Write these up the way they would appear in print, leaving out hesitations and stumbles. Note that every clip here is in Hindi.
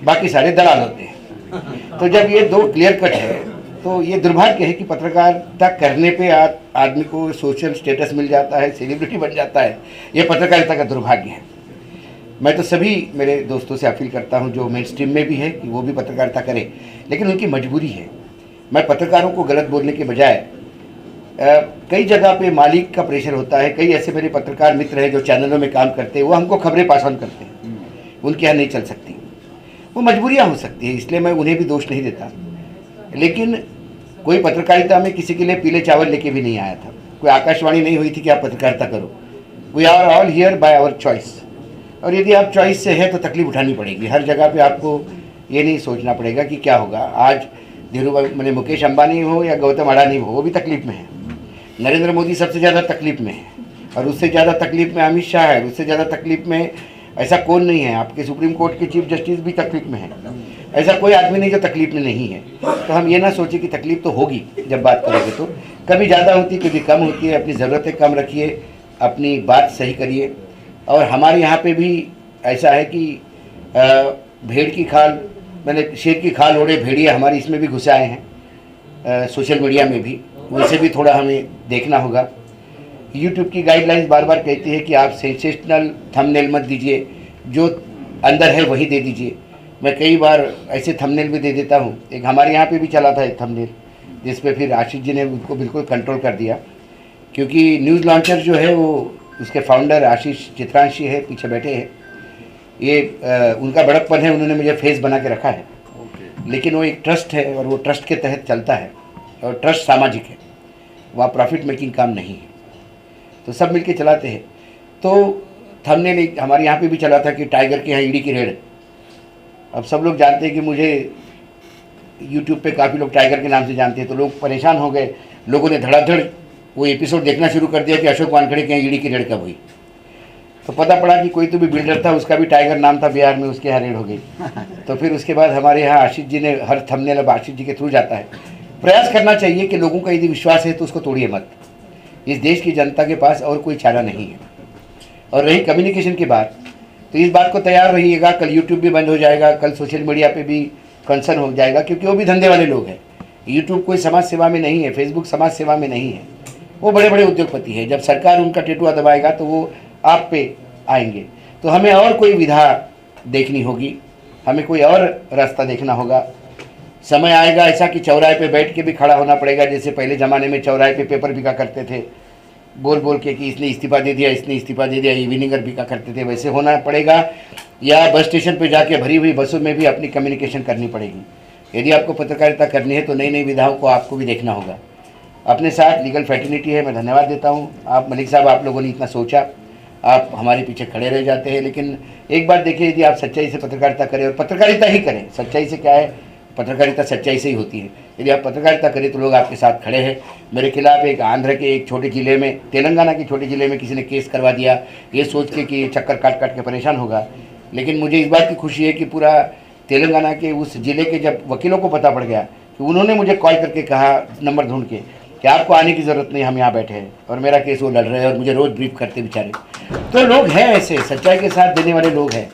बाकी सारे दलाल होते हैं। तो जब ये दो क्लियर कट है तो ये दुर्भाग्य है कि पत्रकारिता करने पे आदमी को सोशल स्टेटस मिल जाता है, सेलिब्रिटी बन जाता है। ये पत्रकारिता का दुर्भाग्य है। मैं तो सभी मेरे दोस्तों से अपील करता हूं जो मेन स्ट्रीम में भी है कि वो भी पत्रकारिता करें, लेकिन उनकी मजबूरी है। मैं पत्रकारों को गलत बोलने के बजाय कई जगह पे मालिक का प्रेशर होता है। कई ऐसे मेरे पत्रकार मित्र हैं जो चैनलों में काम करते हैं, वो हमको खबरें पास ऑन करते हैं, उनके यहाँ नहीं चल सकती, वो मजबूरियाँ हो सकती है, इसलिए मैं उन्हें भी दोष नहीं देता। लेकिन कोई पत्रकारिता में किसी के लिए पीले चावल लेके भी नहीं आया था, कोई आकाशवाणी नहीं हुई थी कि आप पत्रकारिता करो। We are all here by our choice, और यदि आप चॉइस से है तो तकलीफ उठानी पड़ेगी। हर जगह पे आपको ये नहीं सोचना पड़ेगा कि क्या होगा। आज धीरूभाई मैंने मुकेश अंबानी हो या गौतम अडानी हो, वो भी तकलीफ में है। नरेंद्र मोदी सबसे ज़्यादा तकलीफ में है, और उससे ज़्यादा तकलीफ में अमित शाह है, उससे ज़्यादा तकलीफ में ऐसा कौन नहीं है। आपके सुप्रीम कोर्ट के चीफ जस्टिस भी तकलीफ में है, ऐसा कोई आदमी नहीं जो तकलीफ में नहीं है। तो हम ये ना सोचें कि तकलीफ तो होगी, जब बात करेंगे तो कभी ज़्यादा होती है, कभी कम होती है। अपनी ज़रूरतें कम रखिए, अपनी बात सही करिए। और हमारे यहाँ पे भी ऐसा है कि भेड़ की खाल, मैंने शेर की खाल ओढ़े भेड़िए हमारे इसमें भी घुसे आए हैं, सोशल मीडिया में भी। उनसे भी थोड़ा हमें देखना होगा। यूट्यूब की गाइडलाइंस बार बार कहती है कि आप सेंसेशनल थंबनेल मत दीजिए, जो अंदर है वही दे दीजिए। मैं कई बार ऐसे थंबनेल भी दे देता हूँ। एक हमारे यहाँ पे भी चला था एक थंबनेल, जिस पे फिर आशीष जी ने उसको बिल्कुल कंट्रोल कर दिया, क्योंकि न्यूज़ लॉन्चर जो है वो उसके फाउंडर आशीष चित्रांशी है, पीछे बैठे हैं। ये उनका बड़कपन है, उन्होंने मुझे फेस बना के रखा है। लेकिन वो एक ट्रस्ट है और वो ट्रस्ट के तहत चलता है, और ट्रस्ट सामाजिक है, वहाँ प्रॉफिट मेकिंग काम नहीं है। तो सब मिलके चलाते हैं। तो थंबनेल एक हमारे यहाँ पे भी चला था कि टाइगर के यहाँ ईडी की रेड। अब सब लोग जानते हैं कि मुझे यूट्यूब पे काफ़ी लोग टाइगर के नाम से जानते हैं, तो लोग परेशान हो गए। लोगों ने धड़ाधड़ वो एपिसोड देखना शुरू कर दिया कि अशोक वानखेड़े के यहाँ ईडी की रेड कब हुई। तो पता पड़ा कि कोई तो भी बिल्डर था, उसका भी टाइगर नाम था बिहार में, उसके यहाँ रेड हो गई। तो फिर उसके बाद हमारे यहाँ आशीष जी ने, हर थंबनेल अब आशीष जी के थ्रू जाता है। प्रयास करना चाहिए कि लोगों का यदि विश्वास है तो उसको तोड़िए मत। इस देश की जनता के पास और कोई चारा नहीं है। और रही कम्युनिकेशन की बात, तो इस बात को तैयार रहिएगा, कल यूट्यूब भी बंद हो जाएगा, कल सोशल मीडिया पे भी कंसर्न हो जाएगा, क्योंकि वो भी धंधे वाले लोग हैं। यूट्यूब कोई समाज सेवा में नहीं है, फेसबुक समाज सेवा में नहीं है, वो बड़े बड़े उद्योगपति है। जब सरकार उनका टेटुआ दबाएगा तो वो आप पे आएंगे। तो हमें और कोई विधा देखनी होगी, हमें कोई और रास्ता देखना होगा। समय आएगा ऐसा कि चौराहे पे बैठ के भी खड़ा होना पड़ेगा, जैसे पहले ज़माने में चौराहे पे पेपर बिका करते थे, बोल बोल के कि इसने इस्तीफा दे दिया, इसने इस्तीफा दे दिया, ये विनिगर बिका करते थे, वैसे होना पड़ेगा। या बस स्टेशन पे जाके भरी हुई बसों में भी अपनी कम्युनिकेशन करनी पड़ेगी। यदि आपको पत्रकारिता करनी है तो नई नई विधाओं को आपको भी देखना होगा। अपने साथ लीगल फैटर्निटी है, मैं धन्यवाद देता हूँ। आप मलिक साहब, आप लोगों ने इतना सोचा, आप हमारे पीछे खड़े रह जाते हैं। लेकिन एक बात देखिए, यदि आप सच्चाई से पत्रकारिता करें, और पत्रकारिता ही करें, सच्चाई से क्या है, पत्रकारिता सच्चाई से ही होती है। यदि आप पत्रकारिता करें तो लोग आपके साथ खड़े हैं। मेरे खिलाफ एक आंध्र के एक छोटे ज़िले में, तेलंगाना के छोटे ज़िले में किसी ने केस करवा दिया, ये सोच के कि चक्कर काट काट के परेशान होगा। लेकिन मुझे इस बात की खुशी है कि पूरा तेलंगाना के उस ज़िले के जब वकीलों को पता पड़ गया, कि उन्होंने मुझे कॉल करके कहा, नंबर ढूंढ के, कि आपको आने की ज़रूरत नहीं, हम यहाँ बैठे हैं, और मेरा केस वो लड़ रहे हैं और मुझे रोज़ ब्रीफ करते बेचारे। तो लोग हैं ऐसे, सच्चाई के साथ देने वाले लोग हैं।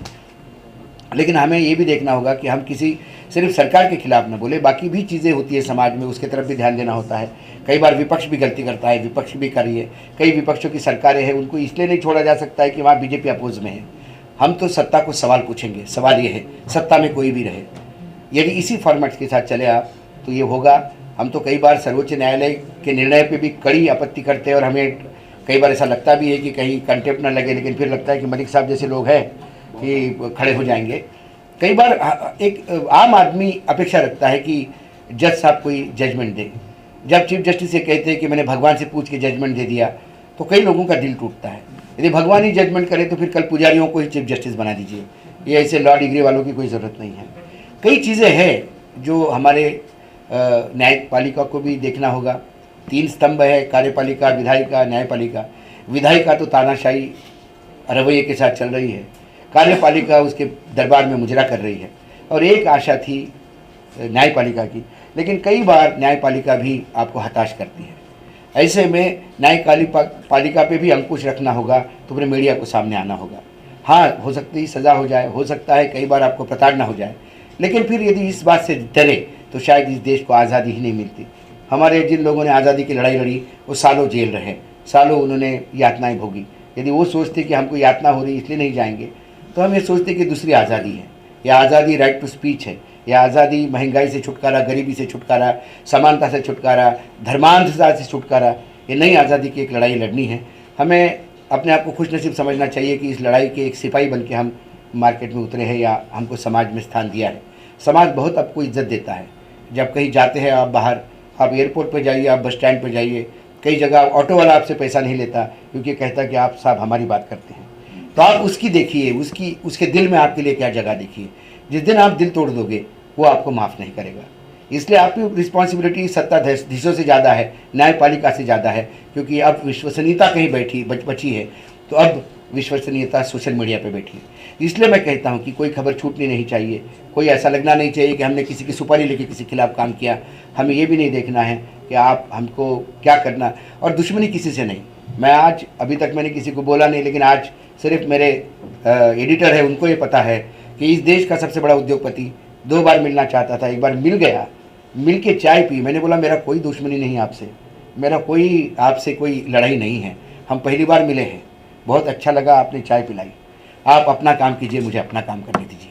लेकिन हमें ये भी देखना होगा कि हम किसी सिर्फ सरकार के खिलाफ न बोले, बाकी भी चीज़ें होती है समाज में, उसके तरफ भी ध्यान देना होता है। कई बार विपक्ष भी गलती करता है, विपक्ष भी कर रही है। कई विपक्षों की सरकारें हैं, उनको इसलिए नहीं छोड़ा जा सकता है कि वहाँ बीजेपी अपोज में है। हम तो सत्ता को सवाल पूछेंगे। सवाल ये है, सत्ता में कोई भी रहे, यदि इसी फॉर्मेट के साथ चले आप तो ये होगा। हम तो कई बार सर्वोच्च न्यायालय के निर्णय पे भी कड़ी आपत्ति करते हैं, और हमें कई बार ऐसा लगता भी है कि कहीं कंटेम्प्ट न लगे, लेकिन फिर लगता है कि मलिक साहब जैसे लोग हैं कि खड़े हो जाएंगे। कई बार एक आम आदमी अपेक्षा रखता है कि जज साहब कोई जजमेंट दे। जब चीफ जस्टिस से कहते हैं कि मैंने भगवान से पूछ के जजमेंट दे दिया, तो कई लोगों का दिल टूटता है। यदि भगवान ही जजमेंट करे तो फिर कल पुजारियों को ही चीफ जस्टिस बना दीजिए। ये ऐसे लॉ डिग्री वालों की कोई ज़रूरत नहीं है। कई चीज़ें हैं जो हमारे न्यायपालिका को भी देखना होगा। 3 स्तंभ है, कार्यपालिका, विधायिका, न्यायपालिका। विधायिका तो तानाशाही रवैये के साथ चल रही है, कार्यपालिका उसके दरबार में मुजरा कर रही है, और एक आशा थी न्यायपालिका की। लेकिन कई बार न्यायपालिका भी आपको हताश करती है। ऐसे में न्यायपालिका पे भी अंकुश रखना होगा, तो फिर मीडिया को सामने आना होगा। हाँ, हो सकती है सज़ा हो जाए, हो सकता है कई बार आपको प्रताड़ना हो जाए, लेकिन फिर यदि इस बात से डरे तो शायद इस देश को आज़ादी ही नहीं मिलती। हमारे जिन लोगों ने आज़ादी की लड़ाई लड़ी वो सालों जेल रहे, सालों उन्होंने यातनाएं भोगी। यदि वो सोचते कि हमको यातना हो रही इसलिए नहीं जाएंगे, तो हम ये सोचते कि दूसरी आज़ादी है। यह आज़ादी राइट टू स्पीच है, यह आज़ादी महंगाई से छुटकारा, गरीबी से छुटकारा, समानता से छुटकारा, धर्मांधता से छुटकारा, ये नई आज़ादी की एक लड़ाई लड़नी है। हमें अपने आप को खुशनसीब समझना चाहिए कि इस लड़ाई के एक सिपाही बन के हम मार्केट में उतरे हैं या हमको समाज में स्थान दिया है। समाज बहुत आपको इज्जत देता है। जब कहीं जाते हैं आप बाहर, आप एयरपोर्ट पर जाइए, आप बस स्टैंड पर जाइए, कई जगह ऑटो वाला आपसे पैसा नहीं लेता क्योंकि कहता कि आप साहब हमारी बात करते हैं। तो आप उसकी देखिए, उसके दिल में आपके लिए क्या जगह देखिए। जिस दिन आप दिल तोड़ दोगे वो आपको माफ़ नहीं करेगा। इसलिए आपकी रिस्पॉन्सिबिलिटी सत्ताधीशों से ज़्यादा है, न्यायपालिका से ज़्यादा है, क्योंकि अब विश्वसनीयता कहीं बची है, तो अब विश्वसनीयता सोशल मीडिया पे बैठी है। इसलिए मैं कहता हूँ कि कोई खबर छूटनी नहीं चाहिए, कोई ऐसा लगना नहीं चाहिए कि हमने किसी की सुपारी लेके किसी के खिलाफ काम किया। हमें ये भी नहीं देखना है कि आप हमको क्या करना, और दुश्मनी किसी से नहीं। मैं आज अभी तक मैंने किसी को बोला नहीं, लेकिन आज सिर्फ मेरे एडिटर है उनको ये पता है कि इस देश का सबसे बड़ा उद्योगपति 2 बार मिलना चाहता था। एक बार मिल गया, मिल के चाय पी। मैंने बोला मेरा कोई दुश्मनी नहीं आपसे, मेरा कोई आपसे कोई लड़ाई नहीं है, हम पहली बार मिले हैं, बहुत अच्छा लगा आपने चाय पिलाई, आप अपना काम कीजिए, मुझे अपना काम करने दीजिए।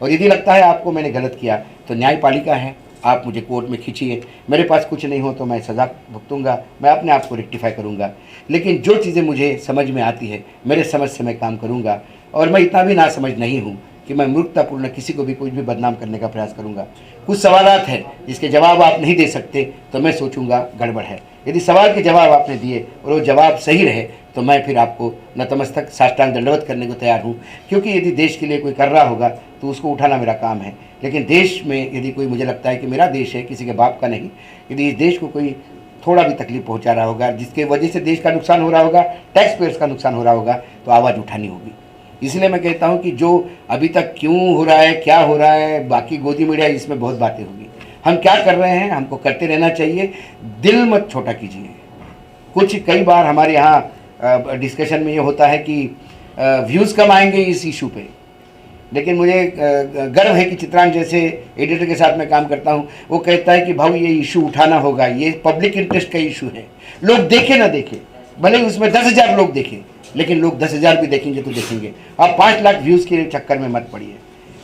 और यदि लगता है आपको मैंने गलत किया तो न्यायपालिका है, आप मुझे कोर्ट में खींचिए, मेरे पास कुछ नहीं हो तो मैं सज़ा भुगतूंगा, मैं अपने आप को रेक्टिफाई करूंगा। लेकिन जो चीज़ें मुझे समझ में आती है मेरे समझ से मैं काम करूंगा। और मैं इतना भी ना समझ नहीं हूँ कि मैं मूर्खतापूर्ण किसी को भी कुछ भी बदनाम करने का प्रयास करूंगा। कुछ सवालात हैं जिसके जवाब आप नहीं दे सकते तो मैं सोचूंगा गड़बड़ है। यदि सवाल के जवाब आपने दिए और वो जवाब सही रहे तो मैं फिर आपको नतमस्तक साष्टांग दंडवत करने को तैयार हूँ, क्योंकि यदि देश के लिए कोई कर रहा होगा तो उसको उठाना मेरा काम है। लेकिन देश में यदि कोई, मुझे लगता है कि मेरा देश है, किसी के बाप का नहीं, यदि इस देश को कोई थोड़ा भी तकलीफ पहुँचा रहा होगा, जिसके वजह से देश का नुकसान हो रहा होगा, टैक्स पेयर्स का नुकसान हो रहा होगा, तो आवाज़ उठानी होगी। इसलिए मैं कहता हूं कि जो अभी तक क्यों हो रहा है, क्या हो रहा है, बाकी गोदी मीडिया इसमें बहुत बातें होगी। हम क्या कर रहे हैं हमको करते रहना चाहिए, दिल मत छोटा कीजिए। कई बार हमारे यहाँ डिस्कशन में ये होता है कि व्यूज़ कम आएंगे इस इशू पे, लेकिन मुझे गर्व है कि चित्रांग जैसे एडिटर के साथ मैं काम करता हूँ, वो कहता है कि भाई ये इशू उठाना होगा, ये पब्लिक इंटरेस्ट का इशू है, लोग देखे ना देखे, भले ही उसमें 10,000 लोग देखें, लेकिन लोग 10,000 भी देखेंगे तो देखेंगे। आप 5 लाख व्यूज़ के चक्कर में मत पड़िए।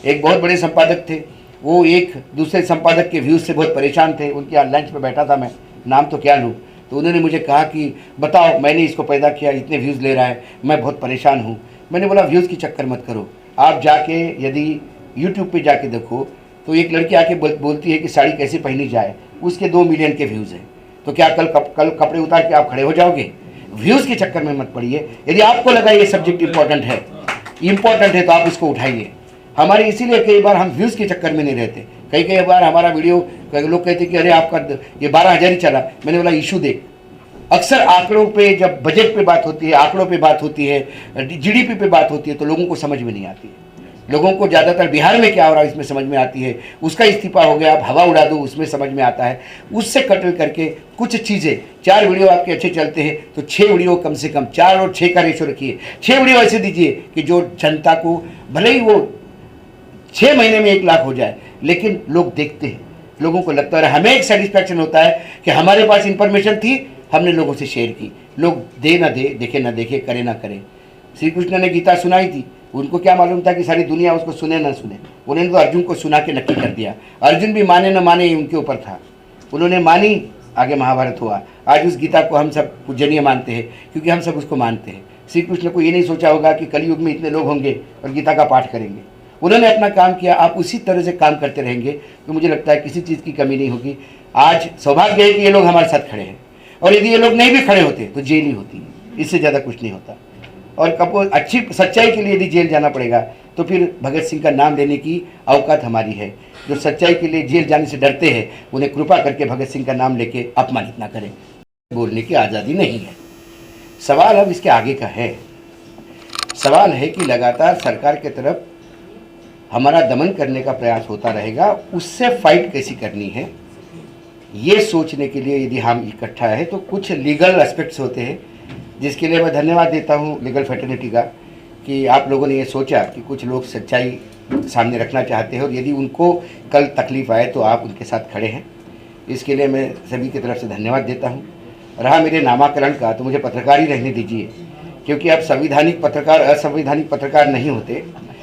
एक बहुत बड़े संपादक थे, वो एक दूसरे संपादक के व्यूज़ से बहुत परेशान थे। उनके यहाँ लंच पे बैठा था मैं, नाम तो क्या लूँ, तो उन्होंने मुझे कहा कि बताओ मैंने इसको पैदा किया, इतने व्यूज़ ले रहा है, मैं बहुत परेशान हूँ। मैंने बोला व्यूज़ की चक्कर मत करो, आप जाके यदि यूट्यूब पे जाके देखो तो एक लड़की आके बोलती है कि साड़ी कैसे पहनी जाए, उसके 2 मिलियन के व्यूज़ हैं। तो क्या कल कपड़े उतार के आप खड़े हो जाओगे? व्यूज़ के चक्कर में मत पड़िए। यदि आपको लगा ये सब्जेक्ट इंपॉर्टेंट है तो आप उसको उठाइए। हमारे इसीलिए कई बार हम व्यूज़ के चक्कर में नहीं रहते। कई बार हमारा वीडियो लोग कहते कि अरे आपका ये 12,000 ही चला। मैंने बोला इशू देख। अक्सर आंकड़ों पे, जब बजट पे बात होती है, आंकड़ों पे बात होती है, जीडीपी पे बात होती है, तो लोगों को समझ में नहीं आती है। लोगों को ज़्यादातर बिहार में क्या हो रहा है इसमें समझ में आती है, उसका इस्तीफा हो गया, आप हवा उड़ा दो उसमें समझ में आता है। उससे कट करके कुछ चीज़ें, 4 वीडियो आपके अच्छे चलते हैं तो 6 वीडियो कम से कम 4 और 6 का रेशो रखिए। 6 वीडियो ऐसे दीजिए कि जो जनता को, भले ही वो 6 महीने में 1 लाख हो जाए, लेकिन लोग देखते हैं, लोगों को लगता है, हमें एक सेटिस्फैक्शन होता है कि हमारे पास इंफॉर्मेशन थी, हमने लोगों से शेयर की। लोग दे ना दे, देखे ना देखे, करे ना करे। श्री कृष्ण ने गीता सुनाई थी, उनको क्या मालूम था कि सारी दुनिया उसको सुने ना सुने। उन्होंने तो अर्जुन को सुना के नक्की कर दिया। अर्जुन भी माने ना माने ये उनके ऊपर था, उन्होंने मानी, आगे महाभारत हुआ। आज उस गीता को हम सब पूजनीय मानते हैं क्योंकि हम सब उसको मानते हैं। श्री कृष्ण को ये नहीं सोचा होगा कि कलयुग में इतने लोग होंगे और गीता का पाठ करेंगे। उन्होंने अपना काम किया, आप उसी तरह से काम करते रहेंगे तो मुझे लगता है किसी चीज़ की कमी नहीं होगी। आज सौभाग्य है कि ये लोग हमारे साथ खड़े हैं, और यदि ये लोग नहीं भी खड़े होते तो जेल ही होती है, इससे ज़्यादा कुछ नहीं होता। और कपूर अच्छी सच्चाई के लिए यदि जेल जाना पड़ेगा तो फिर भगत सिंह का नाम लेने की औकात हमारी है। जो सच्चाई के लिए जेल जाने से डरते हैं उन्हें कृपा करके भगत सिंह का नाम लेके अपमानित ना करें। बोलने की आज़ादी नहीं है। सवाल अब इसके आगे का है। सवाल है कि लगातार सरकार के तरफ हमारा दमन करने का प्रयास होता रहेगा, उससे फाइट कैसी करनी है ये सोचने के लिए यदि हम इकट्ठा है तो कुछ लीगल एस्पेक्ट्स होते हैं, जिसके लिए मैं धन्यवाद देता हूँ लीगल फैटर्निटी का कि आप लोगों ने ये सोचा कि कुछ लोग सच्चाई सामने रखना चाहते हैं और यदि उनको कल तकलीफ आए तो आप उनके साथ खड़े हैं। इसके लिए मैं सभी की तरफ से धन्यवाद देता हूँ। रहा मेरे नामाकरण का, तो मुझे पत्रकार ही रहने दीजिए, क्योंकि अब संवैधानिक पत्रकार असंवैधानिक पत्रकार नहीं होते।